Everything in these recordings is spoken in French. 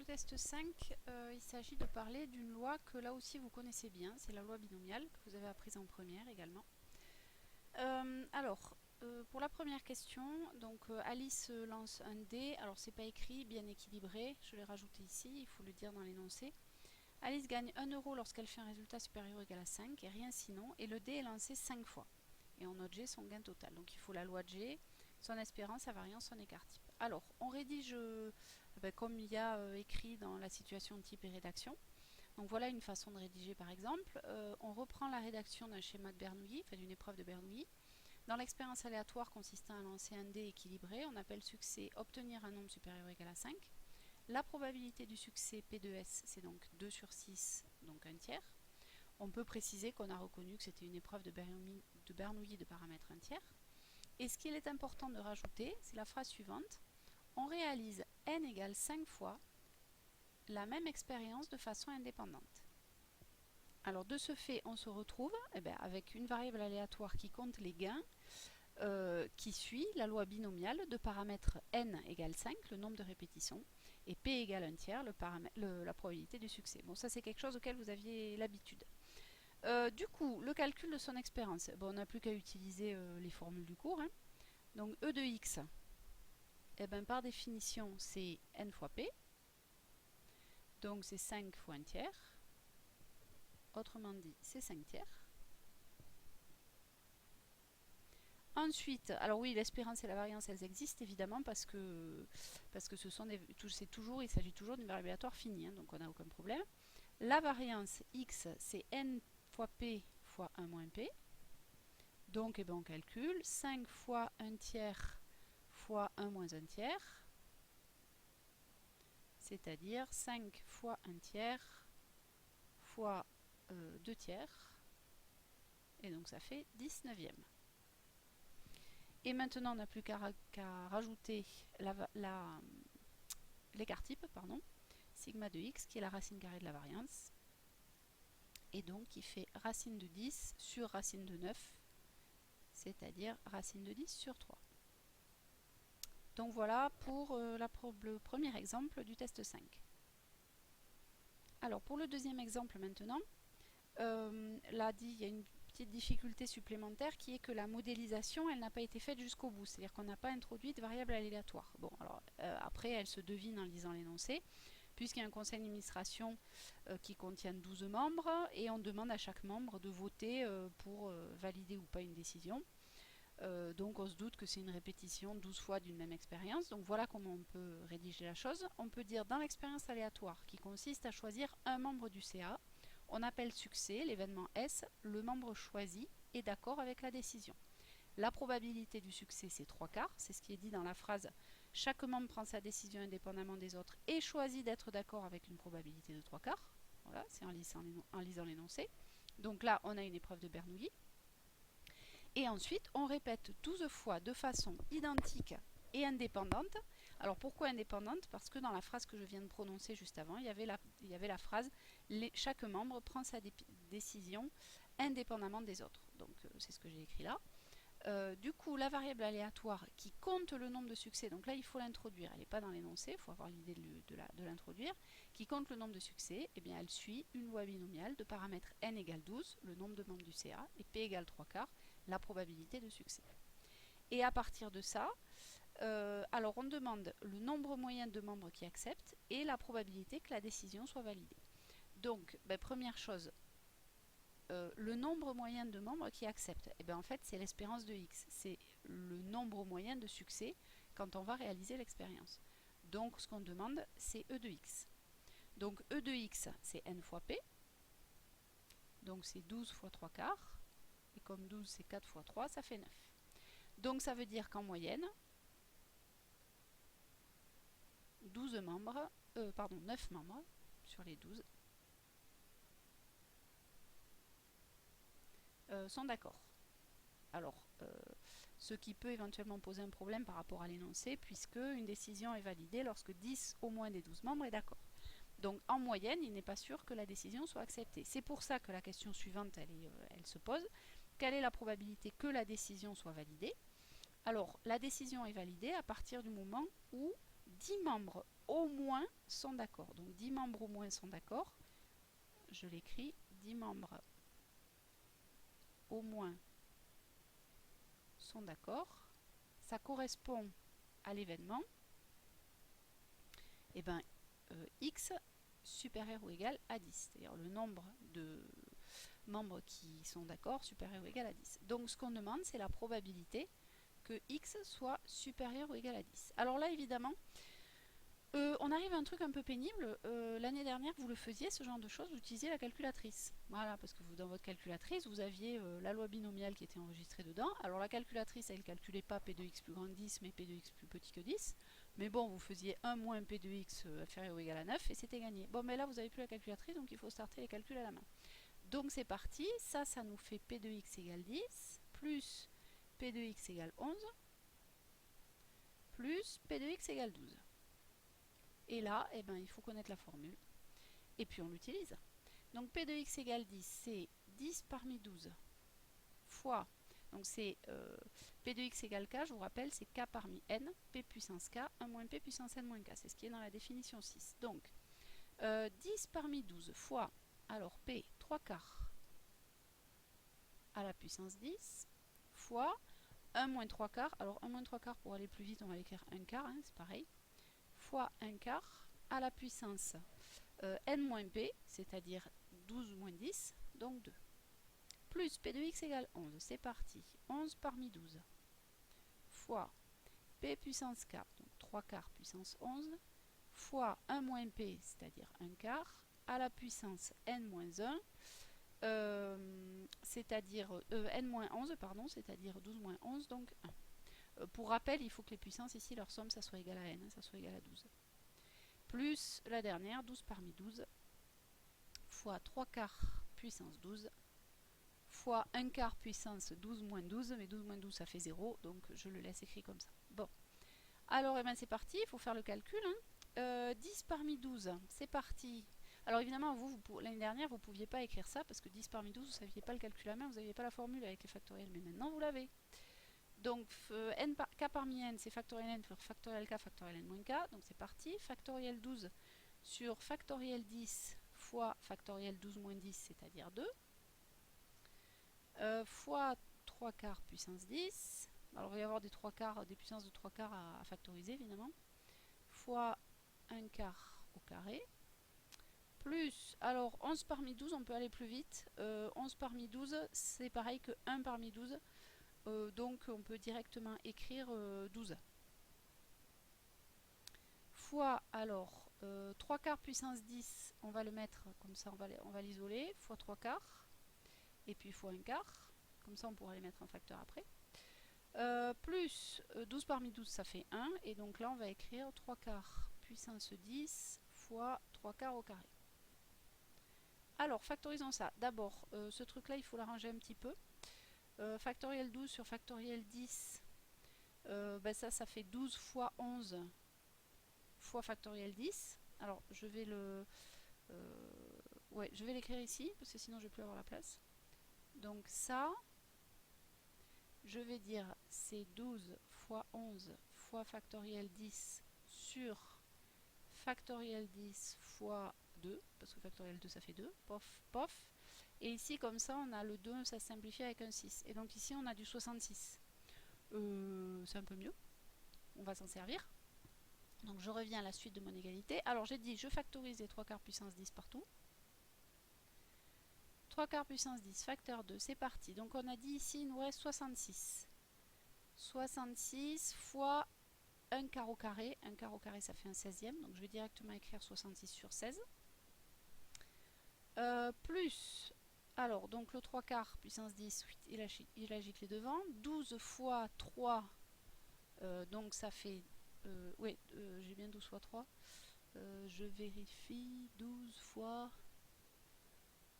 le test 5, il s'agit de parler d'une loi que là aussi vous connaissez bien, c'est la loi binomiale que vous avez apprise en première également. Pour la première question, donc Alice lance un dé, alors c'est pas écrit, bien équilibré, je l'ai rajouté ici, il faut le dire dans l'énoncé. Alice gagne 1 euro lorsqu'elle fait un résultat supérieur ou égal à 5 et rien sinon, et le dé est lancé 5 fois. Et on note G son gain total, donc il faut la loi de G, son espérance, sa variance, son écart type. Alors, on rédige comme il y a écrit dans la situation type et rédaction. Donc voilà une façon de rédiger par exemple. On reprend la rédaction d'un schéma de Bernoulli, enfin d'une épreuve de Bernoulli. Dans l'expérience aléatoire consistant à lancer un dé équilibré, on appelle succès obtenir un nombre supérieur ou égal à 5. La probabilité du succès P de S, c'est donc 2 sur 6, donc un tiers. On peut préciser qu'on a reconnu que c'était une épreuve de Bernoulli de paramètre 1 tiers. Et ce qu'il est important de rajouter, c'est la phrase suivante. On réalise n égale 5 fois la même expérience de façon indépendante. Alors de ce fait, on se retrouve avec une variable aléatoire qui compte les gains, qui suit la loi binomiale de paramètre n égale 5, le nombre de répétitions, et p égale 1 tiers, la probabilité du succès. Bon, ça c'est quelque chose auquel vous aviez l'habitude. Du coup, le calcul de son expérience, bon, on n'a plus qu'à utiliser les formules du cours. Donc E de x, par définition, c'est n fois p. Donc c'est 5 fois 1 tiers. Autrement dit, c'est 5 tiers. Ensuite, alors oui, l'espérance et la variance, elles existent évidemment parce que ce sont il s'agit toujours d'une variable aléatoire finie, donc on n'a aucun problème. La variance x, c'est n fois p fois 1 moins p. Donc on calcule 5 fois 1 tiers fois 1 moins 1 tiers, c'est-à-dire 5 fois 1 tiers fois 2 tiers, et donc ça fait 19e. Et maintenant, on n'a plus qu'à rajouter l'écart type, sigma de x, qui est la racine carrée de la variance, et donc qui fait racine de 10 sur racine de 9, c'est-à-dire racine de 10 sur 3. Donc voilà pour le premier exemple du test 5. Alors pour le deuxième exemple maintenant, là il y a une petite difficulté supplémentaire qui est que la modélisation, elle n'a pas été faite jusqu'au bout, c'est-à-dire qu'on n'a pas introduit de variable aléatoire. Bon, alors après, elle se devine en lisant l'énoncé, puisqu'il y a un conseil d'administration qui contient 12 membres, et on demande à chaque membre de voter pour valider ou pas une décision. Donc on se doute que c'est une répétition 12 fois d'une même expérience. Donc voilà comment on peut rédiger la chose. On peut dire dans l'expérience aléatoire, qui consiste à choisir un membre du CA, on appelle succès l'événement S, le membre choisi est d'accord avec la décision. La probabilité du succès, c'est 3/4, c'est ce qui est dit dans la phrase « Chaque membre prend sa décision indépendamment des autres et choisit d'être d'accord avec une probabilité de 3/4 ». Voilà, c'est en lisant l'énoncé. Donc là, on a une épreuve de Bernoulli. Et ensuite, on répète 12 fois de façon identique et indépendante. Alors pourquoi indépendante? Parce que dans la phrase que je viens de prononcer juste avant, il y avait la phrase « Chaque membre prend sa décision indépendamment des autres ». Donc c'est ce que j'ai écrit là. Du coup, la variable aléatoire qui compte le nombre de succès, donc là il faut l'introduire, elle n'est pas dans l'énoncé, il faut avoir l'idée de l'introduire, qui compte le nombre de succès, et bien elle suit une loi binomiale de paramètre n égale 12, le nombre de membres du CA, et p égale 3/4, la probabilité de succès. Et à partir de ça, alors on demande le nombre moyen de membres qui acceptent et la probabilité que la décision soit validée. Donc, première chose, le nombre moyen de membres qui acceptent, en fait c'est l'espérance de x, c'est le nombre moyen de succès quand on va réaliser l'expérience. Donc ce qu'on demande, c'est E de x. Donc E de x, c'est n fois p, donc c'est 12 fois 3/4, et comme 12 c'est 4 fois 3, ça fait 9. Donc ça veut dire qu'en moyenne, 9 membres sur les 12 sont d'accord. Alors, ce qui peut éventuellement poser un problème par rapport à l'énoncé, puisque une décision est validée lorsque 10 au moins des 12 membres est d'accord. Donc en moyenne, il n'est pas sûr que la décision soit acceptée. C'est pour ça que la question suivante, elle se pose. Quelle est la probabilité que la décision soit validée? Alors, la décision est validée à partir du moment où 10 membres au moins sont d'accord. Donc 10 membres au moins sont d'accord. Je l'écris, 10 membres au moins sont d'accord. Ça correspond à l'événement. Et bien, x supérieur ou égal à 10. C'est-à-dire le nombre de membres qui sont d'accord supérieur ou égal à 10. Donc ce qu'on demande, c'est la probabilité que x soit supérieur ou égal à 10. Alors là, évidemment, on arrive à un truc un peu pénible. L'année dernière, vous le faisiez, ce genre de choses, vous utilisiez la calculatrice. Voilà, parce que vous, dans votre calculatrice, vous aviez la loi binomiale qui était enregistrée dedans. Alors la calculatrice, elle ne calculait pas P de x plus grand que 10, mais P de x plus petit que 10. Mais bon, vous faisiez 1 moins P de x inférieur ou égal à 9, et c'était gagné. Bon, mais là, vous n'avez plus la calculatrice, donc il faut starter les calculs à la main. Donc c'est parti, ça nous fait P de x égale 10, plus P de x égale 11, plus P de x égale 12. Et là, eh ben, il faut connaître la formule. Et puis on l'utilise. Donc P de x égale 10, c'est 10 parmi 12 fois, donc c'est P de x égale k, je vous rappelle, c'est k parmi n, P puissance k, 1 moins P puissance n moins k, c'est ce qui est dans la définition 6. Donc 10 parmi 12 fois, alors P, 3 quarts à la puissance 10, fois 1 moins 3 quarts, alors 1 moins 3 quarts, pour aller plus vite, on va l'écrire 1 quart, hein, c'est pareil, fois 1 quart à la puissance n moins p, c'est-à-dire 12 moins 10, donc 2. Plus p de x égale 11, c'est parti, 11 parmi 12, fois p puissance k, donc 3 quarts puissance 11, fois 1 moins p, c'est-à-dire 1 quart, à la puissance n moins 1, c'est-à-dire n moins 11, pardon, c'est-à-dire 12 moins 11, donc 1. Pour rappel, il faut que les puissances ici, leur somme, ça soit égal à n, ça soit égal à 12. Plus la dernière, 12 parmi 12, fois 3 quarts puissance 12, fois 1 quart puissance 12 moins 12, mais 12 moins 12 ça fait 0, donc je le laisse écrit comme ça. Bon, alors eh ben, c'est parti, il faut faire le calcul. 10 parmi 12, c'est parti. Alors évidemment, l'année dernière, vous ne pouviez pas écrire ça, parce que 10 parmi 12, vous ne saviez pas le calcul à main, vous n'aviez pas la formule avec les factoriels, mais maintenant vous l'avez. Donc k parmi n, c'est factoriel n sur factoriel n moins k, donc c'est parti. Factoriel 12 sur factoriel 10 fois factoriel 12 moins 10, c'est-à-dire 2, fois 3 quarts puissance 10, alors il va y avoir des puissances de 3 quarts à factoriser évidemment, fois 1 quart au carré, plus, alors 11 parmi 12, on peut aller plus vite, 11 parmi 12, c'est pareil que 1 parmi 12, donc on peut directement écrire 12. Fois, alors, 3 quarts puissance 10, on va le mettre comme ça, on va l'isoler, fois 3 quarts, et puis fois 1 quart, comme ça on pourra les mettre en facteur après. Plus 12 parmi 12, ça fait 1, et donc là on va écrire 3 quarts puissance 10 fois 3 quarts au carré. Alors, factorisons ça. D'abord, ce truc-là, il faut l'arranger un petit peu. Factoriel 12 sur factoriel 10, ben ça fait 12 fois 11 fois factoriel 10. Alors, je vais je vais l'écrire ici, parce que sinon je ne vais plus avoir la place. Donc ça, je vais dire c'est 12 fois 11 fois factoriel 10 sur factoriel 10 fois 2, parce que factoriel 2 ça fait 2, pof, pof. Et ici, comme ça, on a le 2, ça se simplifie avec un 6. Et donc ici, on a du 66. C'est un peu mieux. On va s'en servir. Donc je reviens à la suite de mon égalité. Alors j'ai dit, je factorise les 3 quarts puissance 10 partout. 3 quarts puissance 10, facteur 2, c'est parti. Donc on a dit ici, il nous reste 66. 66 fois 1 quart au carré. 1 quart au carré, ça fait un 16e. Donc je vais directement écrire 66 sur 16. Plus, alors donc le 3 quarts puissance 10, il agite les devants. 12 fois 3, donc ça fait, oui, j'ai bien 12 fois 3. Je vérifie, 12 fois,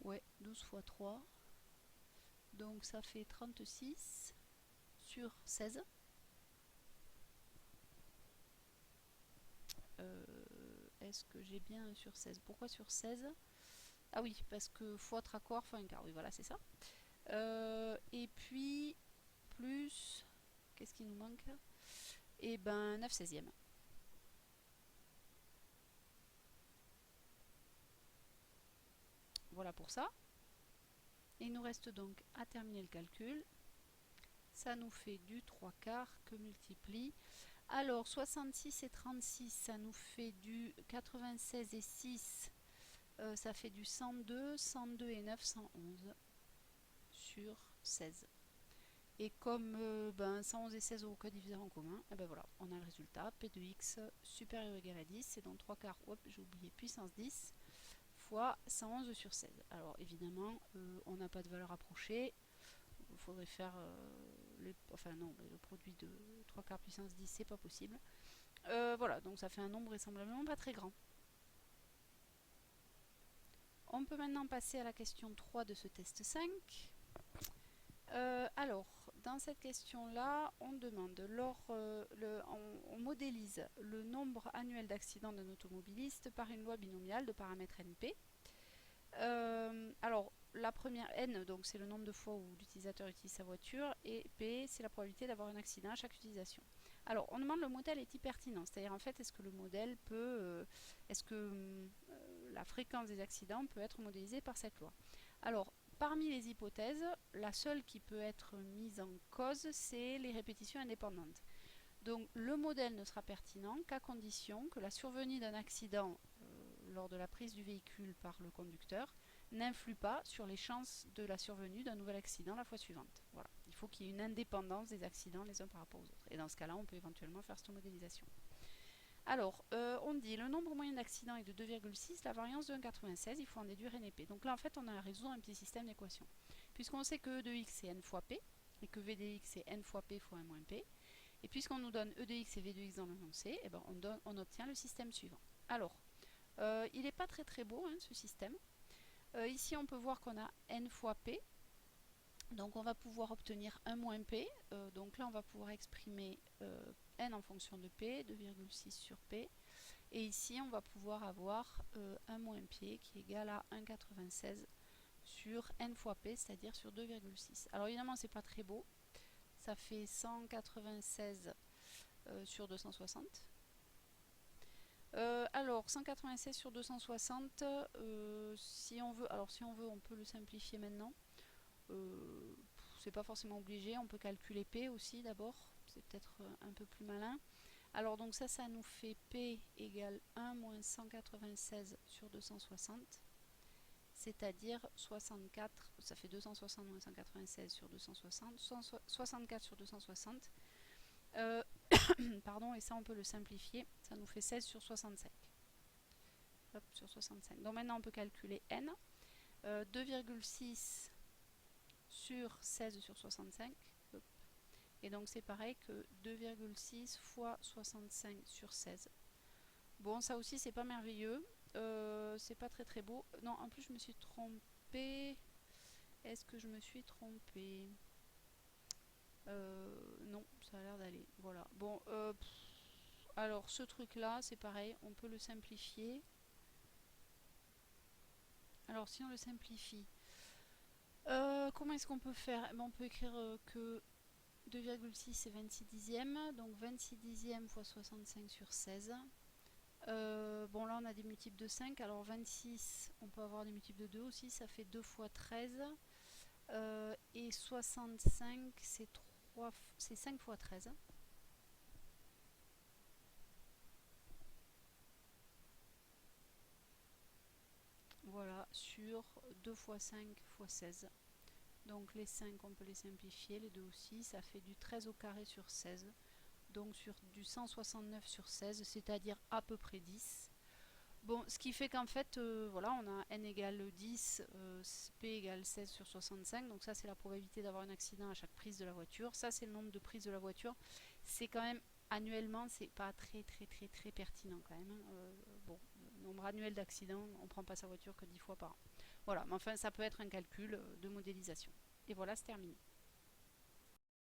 ouais, 12 fois 3. Donc ça fait 36 sur 16. Est-ce que j'ai bien 1 sur 16? Pourquoi sur 16? Ah oui, parce que fois traquoir fois un quart, oui voilà c'est ça. Et puis, plus, qu'est-ce qui nous manque? Et ben 9/16. voilà pour ça. Et il nous reste donc à terminer le calcul. Ça nous fait du 3 quarts que multiplie. Alors 66 et 36, ça nous fait du 96 et 6, ça fait du 102, 102 et 9, 111 sur 16. Et comme 111 et 16 ont aucun diviseur en commun, et ben voilà, on a le résultat, P de x supérieur ou égal à 10, c'est donc 3 quarts, hop, j'ai oublié, puissance 10, fois 111 sur 16. Alors évidemment, on n'a pas de valeur approchée, il faudrait faire, le produit de 3 quarts puissance 10, c'est pas possible. Voilà, donc ça fait un nombre vraisemblablement pas très grand. On peut maintenant passer à la question 3 de ce test 5. Alors, dans cette question-là, on demande, on modélise le nombre annuel d'accidents d'un automobiliste par une loi binomiale de paramètres NP. Alors, la première N, donc c'est le nombre de fois où l'utilisateur utilise sa voiture, et P, c'est la probabilité d'avoir un accident à chaque utilisation. Alors, on demande le modèle est-il pertinent, c'est-à-dire en fait, est-ce que le modèle peut, est-ce que la fréquence des accidents peut être modélisée par cette loi. Alors, parmi les hypothèses, la seule qui peut être mise en cause, c'est les répétitions indépendantes. Donc, le modèle ne sera pertinent qu'à condition que la survenue d'un accident lors de la prise du véhicule par le conducteur n'influe pas sur les chances de la survenue d'un nouvel accident la fois suivante. Voilà. Il faut qu'il y ait une indépendance des accidents les uns par rapport aux autres. Et dans ce cas-là, on peut éventuellement faire cette modélisation. Alors, on dit le nombre moyen d'accidents est de 2,6, la variance de 1,96, il faut en déduire NP. Donc là, en fait, on a à résoudre un petit système d'équations. Puisqu'on sait que E de x c'est n fois P, et que V de x c'est n fois P fois 1 moins P, et puisqu'on nous donne E de x et V de x dans l'énoncé, eh ben on obtient le système suivant. Alors, il n'est pas très très beau, hein, ce système. Ici, on peut voir qu'on a n fois P, donc on va pouvoir obtenir 1 moins P, donc là on va pouvoir exprimer n en fonction de P, 2,6 sur P, et ici on va pouvoir avoir 1 moins P qui est égal à 1,96 sur n fois P, c'est-à-dire sur 2,6. Alors évidemment c'est pas très beau, ça fait 196 sur 260. Alors 196 sur 260, si on veut, on peut le simplifier maintenant. C'est pas forcément obligé, on peut calculer P aussi d'abord, c'est peut-être un peu plus malin. Alors donc ça nous fait P égale 1 moins 196 sur 260, c'est-à-dire 64, ça fait 260 moins 196 sur 260, 64 sur 260, pardon, et ça on peut le simplifier, ça nous fait 16 sur 65. Hop, sur 65. Donc maintenant on peut calculer N, 2,6 sur 16 sur 65, hop. Et donc c'est pareil que 2,6 fois 65 sur 16. Bon, ça aussi c'est pas merveilleux, c'est pas très très beau. Non, en plus je me suis trompée. Est-ce que je me suis trompée? Non, ça a l'air d'aller. Voilà. Bon, alors ce truc là, c'est pareil, on peut le simplifier. Alors si on le simplifie, comment est-ce qu'on peut faire? On peut écrire que 2,6 c'est 26 dixièmes, donc 26 dixièmes fois 65 sur 16. Bon là on a des multiples de 5, alors 26 on peut avoir des multiples de 2 aussi, ça fait 2 fois 13, et 65 c'est 5 fois 13. Voilà, sur 2 fois 5 fois 16. Donc les 5 on peut les simplifier, les 2 aussi, ça fait du 13 au carré sur 16. Donc sur du 169 sur 16, c'est-à-dire à peu près 10. Bon, ce qui fait qu'en fait, voilà, on a n égale 10, p égale 16 sur 65, donc ça c'est la probabilité d'avoir un accident à chaque prise de la voiture. Ça c'est le nombre de prises de la voiture. C'est quand même, annuellement, c'est pas très pertinent quand même. Bon, le nombre annuel d'accidents, on prend pas sa voiture que 10 fois par an. Voilà, mais enfin ça peut être un calcul de modélisation. Et voilà, c'est terminé.